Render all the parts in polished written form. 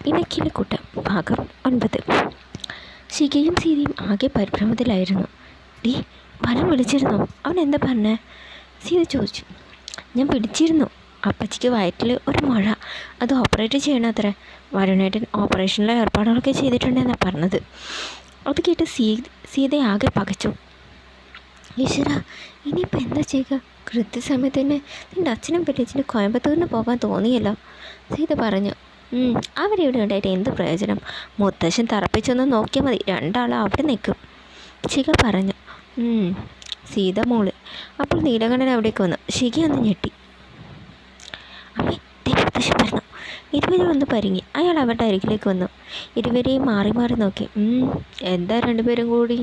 ഇണക്കിളിക്കൂട്ടം ഭാഗം 9. ശിഖയും സീതയും ആകെ പരിഭ്രമത്തിലായിരുന്നു. ഡീ, വരൻ വിളിച്ചിരുന്നോ? അവൻ എന്താ പറഞ്ഞേ? സീത ചോദിച്ചു. ഞാൻ പിടിച്ചിരുന്നു. അപ്പച്ചിക്ക് വയറ്റിൽ ഒരു മുഴ, അത് ഓപ്പറേറ്റ് ചെയ്യണത്രേ. വരുണേട്ടൻ ഓപ്പറേഷനിലെ ഏർപ്പാടുകളൊക്കെ ചെയ്തിട്ടുണ്ടെന്നാണ് പറഞ്ഞത്. അത് കേട്ട് സീതയെ ആകെ പകച്ചു. ഈശ്വര, ഇനിയിപ്പോൾ എന്താ ചെയ്യുക? കൃത്യസമയത്ത് തന്നെ നിൻ്റെ അച്ഛനും പെറ്റച്ഛനും കോയമ്പത്തൂരിന് പോകാൻ തോന്നിയല്ലോ, സീത പറഞ്ഞു. അവരിവിടെ ഉണ്ടായിട്ട് എന്ത് പ്രയോജനം? മുത്തശ്ശൻ തറപ്പിച്ചൊന്ന് നോക്കിയാൽ മതി, രണ്ടാളും അവിടെ നിൽക്കും, ശിഖ പറഞ്ഞു. സീത മോള്. അപ്പോൾ നീലകണ്ഠൻ അവിടേക്ക് വന്നു. ശിഖ ഒന്ന് ഞെട്ടി. അമ്മേ, മുത്തശ്ശൻ പറഞ്ഞു. ഇരുവരും ഒന്ന് പരിങ്ങി. അയാൾ അവരുടെ അരികിലേക്ക് വന്നു. ഇരുവരെയും മാറി മാറി നോക്കി. എന്താ രണ്ടുപേരും കൂടി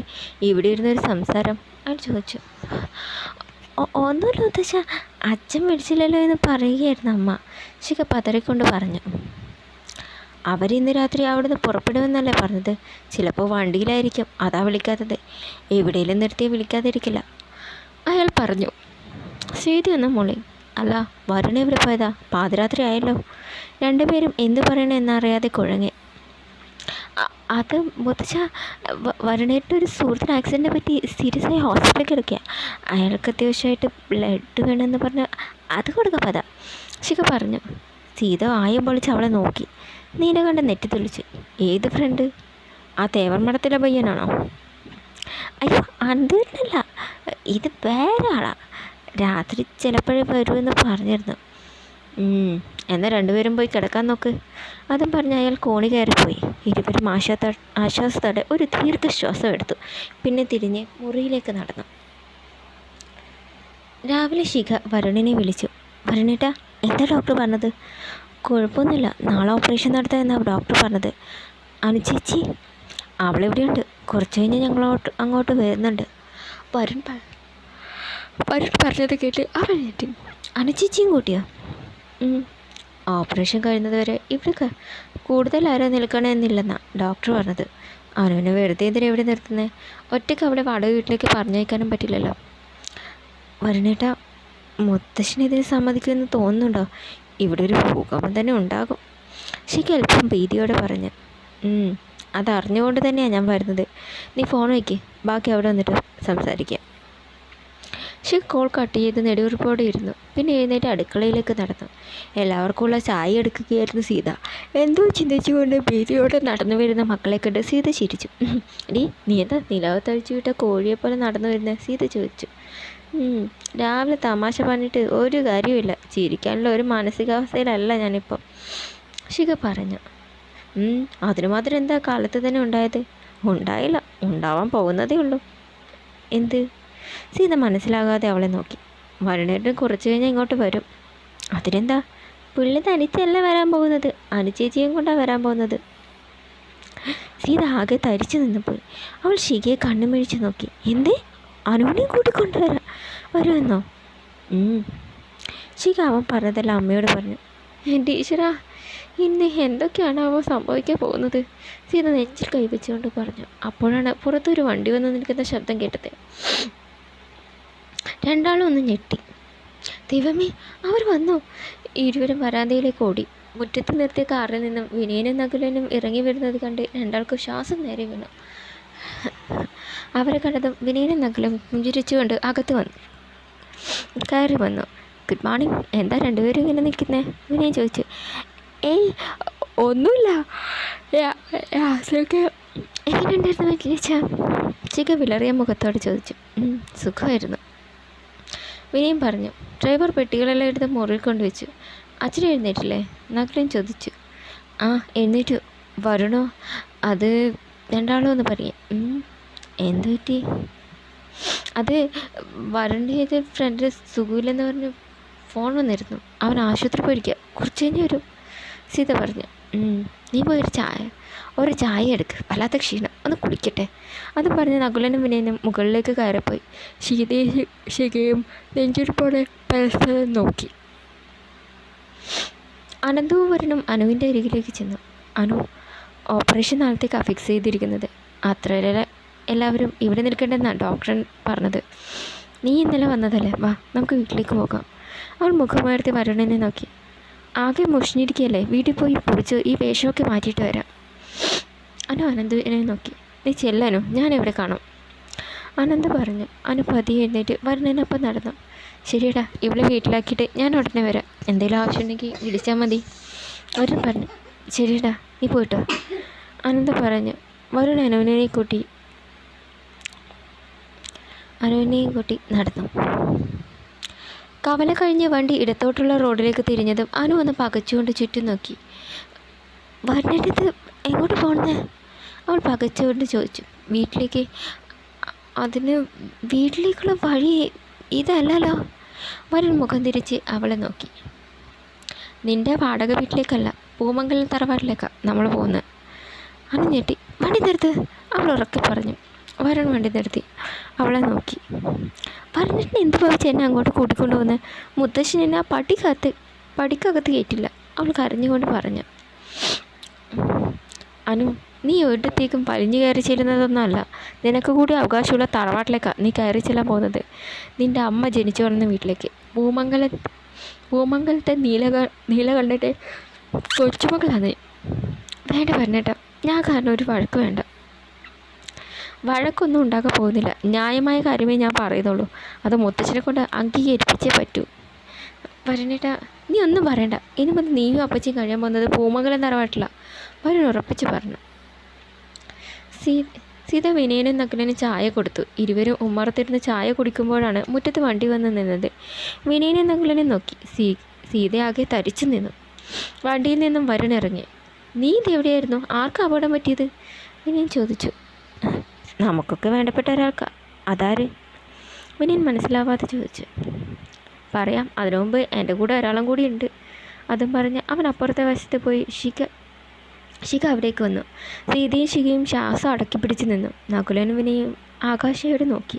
ഇവിടെ ഇരുന്നൊരു സംസാരം? അയാൾ ചോദിച്ചു. ഒന്നുമില്ല മുത്തശ്ശ, അച്ഛൻ വിളിച്ചില്ലല്ലോ എന്ന് പറയുകയായിരുന്നു അമ്മ, ശിഖ പതറിക്കൊണ്ട് പറഞ്ഞു. അവരിന്ന് രാത്രി അവിടുന്ന് പുറപ്പെടുമെന്നല്ലേ പറഞ്ഞത്? ചിലപ്പോൾ വണ്ടിയിലായിരിക്കും, അതാ വിളിക്കാത്തത്. എവിടെയെങ്കിലും നിർത്തി വിളിക്കാതിരിക്കില്ല, അയാൾ പറഞ്ഞു. സീത ഒന്ന് മോളി. അല്ല, വരുൺ എവിടെ പോയതാ? പാതിരാത്രി ആയല്ലോ. രണ്ടുപേരും എന്തു പറയണമെന്നറിയാതെ കുഴങ്ങി. അത് മുത്തച്ഛ, വരുണേട്ടൊരു സുഹൃത്തിന് ആക്സിഡൻറ്റിനെ പറ്റി സീരിയസ് ആയി ഹോസ്പിറ്റലിൽ കിടക്കുക. അയാൾക്ക് അത്യാവശ്യമായിട്ട് ബ്ലഡ് വേണമെന്ന് പറഞ്ഞ് അത് കൊടുക്കാൻ പതാ, ശിഖ പറഞ്ഞു. സീത ആയം പൊളിച്ച് അവളെ നോക്കി. നീലകണ്ഠൻ നെറ്റി തെളിച്ചു. ഏത് ഫ്രണ്ട്? ആ തേവർ മഠത്തിലെ പയ്യനാണോ? അയ്യോ, അതുതന്നെയല്ല, ഇത് വേറെ ആളാ. രാത്രി ചിലപ്പോഴേ വരുമെന്ന് പറഞ്ഞിരുന്നു. എന്നാൽ രണ്ടുപേരും പോയി കിടക്കാൻ നോക്ക്, അതും പറഞ്ഞ് അയാൾ കോണി കയറിപ്പോയി. ഇരുവരും ആശ്വാസത്തോടെ ഒരു ദീർഘശ്വാസം എടുത്തു. പിന്നെ തിരിഞ്ഞ് മുറിയിലേക്ക് നടന്നു. രാവിലെ ശിഖ വരുണിനെ വിളിച്ചു. വരുണേട്ടാ, എന്താ ഡോക്ടർ പറഞ്ഞത്? കുഴപ്പമൊന്നുമില്ല, നാളെ ഓപ്പറേഷൻ നടത്താമെന്നാണ് ഡോക്ടർ പറഞ്ഞത്. അനുചേച്ചി? അവളിവിടെയുണ്ട്, കുറച്ച് കഴിഞ്ഞ് ഞങ്ങളോട്ട് അങ്ങോട്ട് വരുന്നുണ്ട്. വരുൺ പറഞ്ഞത് കേട്ട് അവൾ ഞെട്ടി. അനുചേച്ചിയും കൂട്ടിയോ? ഓപ്പറേഷൻ കഴിയുന്നത് വരെ ഇവിടെ കൂടുതൽ ആരോ നിൽക്കണമെന്നില്ലെന്നാണ് ഡോക്ടർ പറഞ്ഞത്. അവനെ വെറുതെ എന്തിനാ എവിടെ നിർത്തുന്നത്? ഒറ്റയ്ക്ക് അവിടെ വാടക വീട്ടിലേക്ക് പറഞ്ഞയക്കാനും പറ്റില്ലല്ലോ. വരുണേട്ടാ, മുത്തശ്ശനെതിരെ സമ്മതിക്കുമെന്ന് തോന്നുന്നുണ്ടോ? ഇവിടെ ഒരു ഭൂകമ്പം തന്നെ ഉണ്ടാകും, ശിഖ അല്പം ഭീതിയോടെ പറഞ്ഞു. അതറിഞ്ഞുകൊണ്ട് തന്നെയാണ് ഞാൻ വരുന്നത്. നീ ഫോൺ വയ്ക്ക്, ബാക്കി അവിടെ വന്നിട്ട് സംസാരിക്കാം. ശിഖ കോൾ കട്ട് ചെയ്ത് നെടുവീർപ്പോടെ ഇരുന്നു. പിന്നെ എഴുന്നേറ്റ് അടുക്കളയിലേക്ക് നടന്നു. എല്ലാവർക്കുമുള്ള ചായ എടുക്കുകയായിരുന്നു സീത. എന്തോ ചിന്തിച്ചുകൊണ്ട് ഭീതിയോടെ നടന്നു വരുന്ന മക്കളെ കണ്ട് സീത ചിരിച്ചു. നീ എന്താ നിലവത്തഴിച്ചു വിട്ട കോഴിയെപ്പോലെ നടന്നു വരുന്നത്? സീത ചോദിച്ചു. രാവിലെ തമാശ പറഞ്ഞിട്ട് ഒരു കാര്യമില്ല, ചിരിക്കാനുള്ള ഒരു മാനസികാവസ്ഥയിലല്ല ഞാനിപ്പം, ശിഖ പറഞ്ഞു. അതിനു മാത്രം എന്താ കാലത്ത് തന്നെ ഉണ്ടായത്? ഉണ്ടായില്ല, ഉണ്ടാവാൻ പോകുന്നതേ ഉള്ളൂ. എന്ത്? സീത മനസ്സിലാകാതെ അവളെ നോക്കി. വരുണേട്ടൻ കുറച്ച് കഴിഞ്ഞാൽ ഇങ്ങോട്ട് വരും. അതിനെന്താ? പുള്ളി തനിച്ചല്ല വരാൻ പോകുന്നത്, അനുചേച്ചിയും കൊണ്ടാണ് വരാൻ പോകുന്നത്. സീത ആകെ തരിച്ചു നിന്നപ്പോൾ അവൾ ശിഖയെ കണ്ണുമിഴിച്ച് നോക്കി. എന്തേ? അനുവിനെയും വരുമെന്നോ? ശിഖ അവൻ പറഞ്ഞതെല്ലാം അമ്മയോട് പറഞ്ഞു. എൻ്റെ ഈശ്വരാ, ഇന്ന് എന്തൊക്കെയാണാവോ സംഭവിക്കാൻ പോകുന്നത്? സീത നെഞ്ചിൽ കൈവച്ചുകൊണ്ട് പറഞ്ഞു. അപ്പോഴാണ് പുറത്തൊരു വണ്ടി വന്ന് നിൽക്കുന്ന ശബ്ദം കേട്ടത്. രണ്ടാളും ഒന്ന് ഞെട്ടി. ദൈവമേ, അവർ വന്നോ? ഇരുവരും വരാന്തയിലേക്ക് ഓടി. മുറ്റത്ത് നിർത്തിയ കാറിൽ നിന്നും വിനയനും നകുലനും ഇറങ്ങി വരുന്നത് കണ്ട് രണ്ടാൾക്കും ശ്വാസം നേരെ വീണു. അവരെ കണ്ടതും വിനയനും നകുലും പുഞ്ചിരിച്ചുകൊണ്ട് അകത്ത് കയറി വന്നു. Good morning. എന്താ രണ്ടുപേരും ഇങ്ങനെ നിൽക്കുന്നേ? വിനയൻ ചോദിച്ചു. ഏയ്, ഒന്നുമില്ല. എങ്ങനെയുണ്ടായിരുന്നു വെള്ളിയാഴ്ച? ശിഖ വിളറിയ മുഖത്തോടെ ചോദിച്ചു. സുഖമായിരുന്നു, വിനയൻ പറഞ്ഞു. ഡ്രൈവർ പെട്ടികളെല്ലാം എടുത്ത് മുറിയിൽ കൊണ്ടുവച്ചു. അച്ഛൻ എഴുന്നേറ്റില്ലേ? നകുലൻ ചോദിച്ചു. എഴുന്നേറ്റു. വരുണോ? അത് രണ്ടാളും ഒന്ന് പറയും. എന്തു പറ്റി? അത് വരുണിൻ്റെ ഫ്രണ്ട് സുഖമില്ലെന്ന് പറഞ്ഞ് ഫോൺ വന്നിരുന്നു. അവൻ ആശുപത്രി പോയിരിക്കുക, കുറച്ച് കഴിഞ്ഞ് വരും, സീത പറഞ്ഞു. നീ പോയി ഒരു ചായ എടുക്ക്, വല്ലാത്ത ക്ഷീണം, ഒന്ന് കുടിക്കട്ടെ. അതും പറഞ്ഞ് നകുലനും വിനയനും മുകളിലേക്ക് കയറിപ്പോയി. ശിഖയും നെഞ്ചുരുപ്പോടെ പരസ്പരം നോക്കി. അനന്തവും വരുണും അനുവിൻ്റെ അരികിലേക്ക് ചെന്നു. അനു, ഓപ്പറേഷൻ നാളത്തേക്കാണ് ഫിക്സ് ചെയ്തിരിക്കുന്നത്. അത്ര എല്ലാവരും ഇവിടെ നിൽക്കേണ്ടെന്നാണ് ഡോക്ടർ പറഞ്ഞത്. നീ ഇന്നലെ വന്നതല്ലേ, വാ നമുക്ക് വീട്ടിലേക്ക് പോകാം. അവൾ മുഖമുയർത്തി വരുണിനെ നോക്കി. ആകെ മുഷിഞ്ഞിരിക്കുകയല്ലേ, വീട്ടിൽ പോയി കുടിച്ച് ഈ വേഷമൊക്കെ മാറ്റിയിട്ട് വരാം. അനന്തുവിനെ നോക്കി. നീ ചെല്ലാനോ, ഞാനിവിടെ കാണും. അനന്ത് പറഞ്ഞു. പതിയെ എഴുന്നേറ്റ് വരുണനൊപ്പം നടന്നു. ശരിയടാ, ഇവിടെ വീട്ടിലാക്കിയിട്ട് ഞാൻ ഉടനെ വരാം. എന്തെങ്കിലും ആവശ്യമുണ്ടെങ്കിൽ വിളിച്ചാൽ മതി. വരുൺ പറഞ്ഞു. ശരിയടാ, നീ പോയിട്ടോ. അനന്ത് പറഞ്ഞു. വരുൺ അനുവിനെയും കൂട്ടി നടന്നു. കവല കഴിഞ്ഞ് വണ്ടി ഇടത്തോട്ടുള്ള റോഡിലേക്ക് തിരിഞ്ഞതും അനു വന്ന് പകച്ചുകൊണ്ട് ചുറ്റും നോക്കി. വരുണിൻ്റെ എങ്ങോട്ട് പോകണേ? അവൾ പകച്ചുകൊണ്ട് ചോദിച്ചു. വീട്ടിലേക്ക്. അതിന് വീട്ടിലേക്കുള്ള വഴി ഇതല്ലല്ലോ. വരുൺ മുഖം തിരിച്ച് അവളെ നോക്കി. നിൻ്റെ വാടക വീട്ടിലേക്കല്ല, പൂമംഗലം തറവാട്ടിലേക്കാണ് നമ്മൾ പോകുന്നത്. ഞെട്ടി. വണ്ടി നിർത്ത്, അവൾ ഉറക്കെ പറഞ്ഞു. വരുൺ വണ്ടി നിർത്തി അവളെ നോക്കി. വരുണിന് എന്ത് ഭാവിച്ച് എന്നെ അങ്ങോട്ട് കൂട്ടിക്കൊണ്ടു പോകുന്നത്? മുത്തശ്ശൻ എന്നെ ആ പടിക്കകത്ത് കയറ്റില്ല, അവൾ കരഞ്ഞുകൊണ്ട് പറഞ്ഞു. അനു, നീ ഒരിടത്തേക്കും വലിഞ്ഞു കയറി ചെല്ലുന്നതൊന്നുമല്ല. നിനക്ക് കൂടി അവകാശമുള്ള തറവാട്ടിലേക്കാണ് നീ കയറി ചെല്ലാൻ പോകുന്നത്. നിൻ്റെ അമ്മ ജനിച്ചു വളർന്ന വീട്ടിലേക്ക്. പൂമംഗലത്തെ നീലകണ്ഠൻ്റെ കൊച്ചുമകളാണ്. വേണ്ട പറഞ്ഞേട്ടാ, ഞാൻ കാരണം ഒരു വഴക്ക് വേണ്ട. വഴക്കൊന്നും ഉണ്ടാക്കാൻ പോകുന്നില്ല. ന്യായമായ കാര്യമേ ഞാൻ പറയുന്നുള്ളൂ. അത് മുത്തച്ഛനെ കൊണ്ട് അംഗീകരിപ്പിച്ചേ പറ്റൂ. വരണേട്ടാ, നീ ഒന്നും പറയണ്ട. ഇനി മുതൽ നീയും അപ്പച്ചിയും കഴിയാൻ പോകുന്നത് പൂമംഗലം തറവാട്ടിലാണ്, വരുൺ ഉറപ്പിച്ച് പറഞ്ഞു. സീത വിനയനും നകുലനും ചായ കൊടുത്തു. ഇരുവരും ഉമ്മറത്തിരുന്ന് ചായ കുടിക്കുമ്പോഴാണ് മുറ്റത്ത് വണ്ടി വന്ന് നിന്നത്. വിനയനും നകുലനും നോക്കി. സീതയാകെ തരിച്ചു നിന്നു. വണ്ടിയിൽ നിന്നും വരുൺ ഇറങ്ങി. നീ ഇതെവിടെയായിരുന്നു? ആർക്കും അപകടം പറ്റിയത്? വിനയൻ ചോദിച്ചു. നമുക്കൊക്കെ വേണ്ടപ്പെട്ട ഒരാൾക്കാ. അതാര്? വിനയൻ മനസ്സിലാവാതെ ചോദിച്ചു. പറയാം, അതിനു മുമ്പ് എൻ്റെ കൂടെ ഒരാളും കൂടി ഉണ്ട്. അതും പറഞ്ഞ് അവൻ അപ്പുറത്തെ വശത്ത് പോയി ശിഖ അവിടേക്ക് വന്നു. സീതയും ശിഖയും ശ്വാസം അടക്കി പിടിച്ച് നിന്നു. നകുലനും വിനയും ആകാശയോടെ നോക്കി.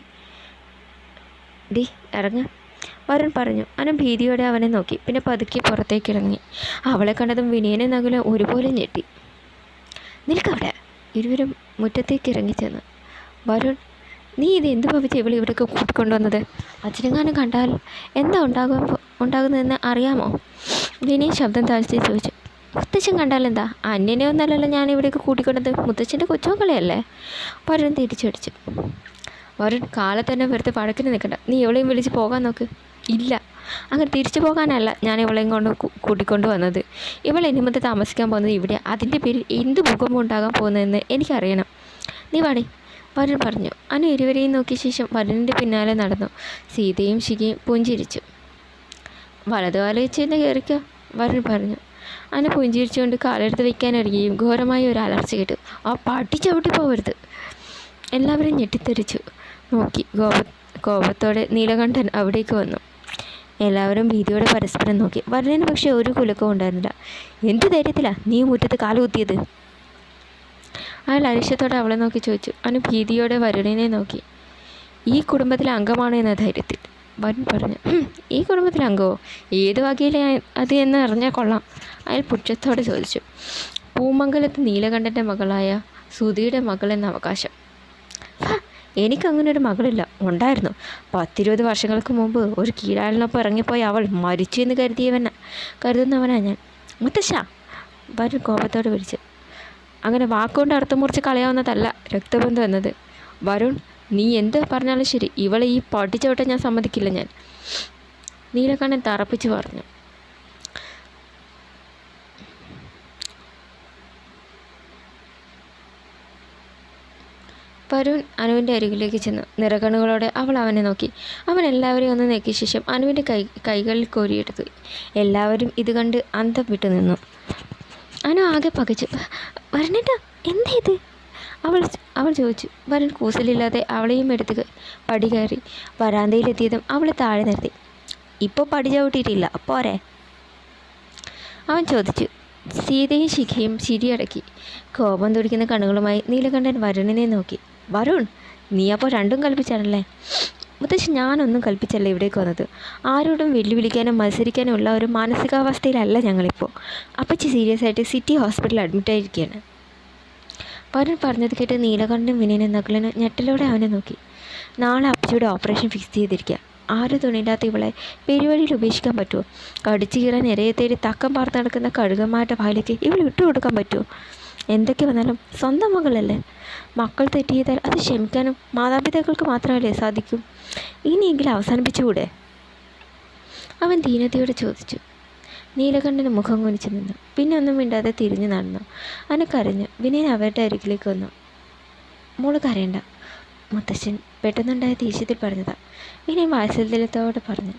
ഡി ഇറങ്ങ, വരുൺ പറഞ്ഞു. ഭീതിയോടെ അവനെ നോക്കി. പിന്നെ പതുക്കെ പുറത്തേക്ക് ഇറങ്ങി. അവളെ കണ്ടതും വിനയനും നകുലൻ ഒരുപോലെ ഞെട്ടി. നിൽക്കവിടെ. ഇരുവരും മുറ്റത്തേക്ക് ഇറങ്ങിച്ചെന്നു. വരുൺ, നീ ഇത് എന്ത് ഭാവിച്ച് ഇവൾ ഇവിടേക്ക് കൂട്ടിക്കൊണ്ടുവന്നത്? അച്ഛനെങ്ങാനും കണ്ടാൽ എന്താ ഉണ്ടാകുന്നതെന്ന് അറിയാമോ? വിനയൻ ശബ്ദം താഴ്ത്തി ചോദിച്ചു. മുത്തച്ഛൻ കണ്ടാലെന്താ? അന്യനെ ഒന്നല്ലല്ലോ ഞാൻ ഇവിടേക്ക് കൂട്ടിക്കൊണ്ടത്. മുത്തച്ഛൻ്റെ കൊച്ചുമക്കളെയല്ലേ? വരുൺ തിരിച്ചടിച്ചു. വരുൺ, കാലത്ത് തന്നെ വെറുതെ വഴക്കിന് നിൽക്കണ്ട. നീ ഇവളെയും വിളിച്ച് പോകാൻ നോക്ക്. ഇല്ല, അങ്ങനെ തിരിച്ചു പോകാനല്ല ഞാൻ ഇവളെയും കൊണ്ട് കൂട്ടിക്കൊണ്ടു വന്നത്. ഇവൾ ഇനി മുതൽ താമസിക്കാൻ പോകുന്നത് ഇവിടെ. അതിൻ്റെ പേരിൽ എന്ത് ഭൂകമ്പം ഉണ്ടാകാൻ പോകുന്നതെന്ന് എനിക്കറിയണം. നീ വാടി, വരുൺ പറഞ്ഞു. ഇരുവരെയും നോക്കിയ ശേഷം വരുണിൻ്റെ പിന്നാലെ നടന്നു. സീതയും ശിഖയും പുഞ്ചിരിച്ചു. വലതുകാലം വെച്ച് തന്നെ കയറിക്കോ, വരുൺ പറഞ്ഞു. പുഞ്ചിരിച്ചുകൊണ്ട് കാലെടുത്ത് വയ്ക്കാനിറങ്ങിയും ഘോരമായ ഒരു അലർച്ച കേട്ടു. ആ പാട്ടി ചവിട്ടി പോകരുത്. എല്ലാവരും ഞെട്ടിത്തെറിച്ചു നോക്കി. കോപത്തോടെ നീലകണ്ഠൻ അവിടേക്ക് വന്നു. എല്ലാവരും ഭീതിയോടെ പരസ്പരം നോക്കി. വരുണിന് പക്ഷേ ഒരു കുലുക്കവും ഉണ്ടായിരുന്നില്ല. എന്ത് ധൈര്യത്തിലാണ് നീ മുറ്റത്ത് കാലുകുത്തിയത്? അയാൾ അരിശത്തോടെ അവളെ നോക്കി ചോദിച്ചു. ഭീതിയോടെ വരുണിനെ നോക്കി. ഈ കുടുംബത്തിലെ അംഗമാണ് എന്ന ധൈര്യത്തിൽ, വരുൺ പറഞ്ഞു. ഈ കുടുംബത്തിലെ അംഗമോ? ഏത് വകയിലെ അത് എന്ന് അറിഞ്ഞാൽ കൊള്ളാം, അയാൾ പുച്ഛത്തോടെ ചോദിച്ചു. പൂമംഗലത്ത് നീലകണ്ഠൻ്റെ മകളായ സുധിയുടെ മകളെന്ന അവകാശം. എനിക്കങ്ങനെ ഒരു മകളില്ല. ഉണ്ടായിരുന്നു. 10-20 വർഷങ്ങൾക്ക് മുമ്പ് ഒരു കീഴാളിനൊപ്പം ഇറങ്ങിപ്പോയി അവൾ മരിച്ചു എന്ന് കരുതുന്നവനാ ഞാൻ. മുത്തശ്ശ, വരുൺ കോപത്തോടെ വിളിച്ചു. അങ്ങനെ വാക്കുകൊണ്ട് അർത്ഥം മുറിച്ച് കളയാവുന്നതല്ല രക്തബന്ധം എന്നത്. വരുൺ, നീ എന്ത് പറഞ്ഞാലും ശരി, ഇവളെ ഈ പട്ടിച്ചവിട്ട ഞാൻ സമ്മതിക്കില്ല. ഞാൻ നീലകണ്ഠൻ തറപ്പിച്ച് പറഞ്ഞു. വരുൺ അനുവിൻ്റെ അരികിലേക്ക് ചെന്നു. നിറകണ്ണുകളോടെ അവൾ അവനെ നോക്കി. അവൻ എല്ലാവരെയും ഒന്ന് നോക്കിയ ശേഷം അനുവിൻ്റെ കൈകളിൽ കോരിയെടുത്തു. എല്ലാവരും ഇത് കണ്ട് അന്തം വിട്ടു നിന്നു. അനു ആകെ പകച്ചു. വരുണേട്ടാ, എന്താ ഇത്? അവൾ ചോദിച്ചു. വരുൺ കൂസലില്ലാതെ അവളെയും എടുത്ത് പടി കയറി. വരാന്തയിലെത്തിയതും അവളെ താഴെ നിർത്തി. ഇപ്പോൾ പടി ചവിട്ടിയിട്ടില്ല, പോരെ? അവൻ ചോദിച്ചു. സീതയും ശിഖയും ചിരിയടക്കി. കോപം തുടിക്കുന്ന കണ്ണുകളുമായി നീലകണ്ഠൻ വരുണിനെ നോക്കി. വരുൺ, നീ അപ്പോൾ രണ്ടും കൽപ്പിച്ചാണല്ലേ? മുത്തശ്ശി, ഞാനൊന്നും കൽപ്പിച്ചല്ല ഇവിടേക്ക് വന്നത്. ആരോടും വെല്ലുവിളിക്കാനും മത്സരിക്കാനും ഉള്ള ഒരു മാനസികാവസ്ഥയിലല്ല ഞങ്ങളിപ്പോൾ. അപ്പച്ചി സീരിയസ് ആയിട്ട് സിറ്റി ഹോസ്പിറ്റലിൽ അഡ്മിറ്റായിരിക്കുകയാണ്. വരുൺ പറഞ്ഞത് കേട്ട് നീലകണ്ഠനും വിനയനും നകുലനും ഞെട്ടലോടെ അവനെ നോക്കി. നാളെ അപ്പച്ചിയുടെ ഓപ്പറേഷൻ ഫിക്സ് ചെയ്തിരിക്കുക. ആരും തുണിയില്ലാത്ത ഇവളെ പെരുവഴിയിൽ ഉപേക്ഷിക്കാൻ പറ്റുമോ? കടിച്ചു കീറാൻ ഇരയെ തേടി തക്കം പാർത്ത് നടക്കുന്ന കഴുകന്മാരുടെ വായിലേക്ക് ഇവൾ ഇട്ടുകൊടുക്കാൻ പറ്റുമോ? എന്തൊക്കെ വന്നാലും സ്വന്തം മകളല്ലേ. മക്കൾ തെറ്റ് ചെയ്താൽ അത് ക്ഷമിക്കാനും മാതാപിതാക്കൾക്ക് മാത്രമല്ലേ സാധിക്കൂ. ഇനിയെങ്കിലും അവസാനിപ്പിച്ചുകൂടെ? അവൻ ദീനതയോടെ ചോദിച്ചു. നീലകണ്ഠന് മുഖം കുനിച്ചു നിന്നു. പിന്നെ ഒന്നും മിണ്ടാതെ തിരിഞ്ഞു നടന്നു. അവന് കരഞ്ഞു. വിനയൻ അവരുടെ അരികിലേക്ക് വന്നു. മോള് കരയണ്ട, മുത്തശ്ശൻ പെട്ടെന്നുണ്ടായ ദേഷ്യത്തിൽ പറഞ്ഞതാ. വിനയൻ വാത്സല്യത്തോടെ പറഞ്ഞു.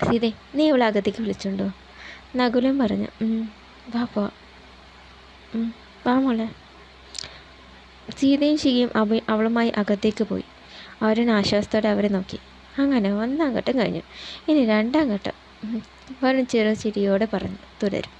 സീതേ, നീ ഇവളെ അകത്തേക്ക് വിളിച്ചുണ്ടോ? നകുലൻ പറഞ്ഞു. വാ പോവാം. വാ മോളെ. സീതയും ശിഖയും അവളുമായി അകത്തേക്ക് പോയി. അവരൻ ആശ്വാസത്തോടെ അവരെ നോക്കി. അങ്ങനെ 1 ഘട്ടം കഴിഞ്ഞു. ഇനി 2 ഘട്ടം. അവൻ ചെറു ചിരിയോടെ പറഞ്ഞു. തുടരും.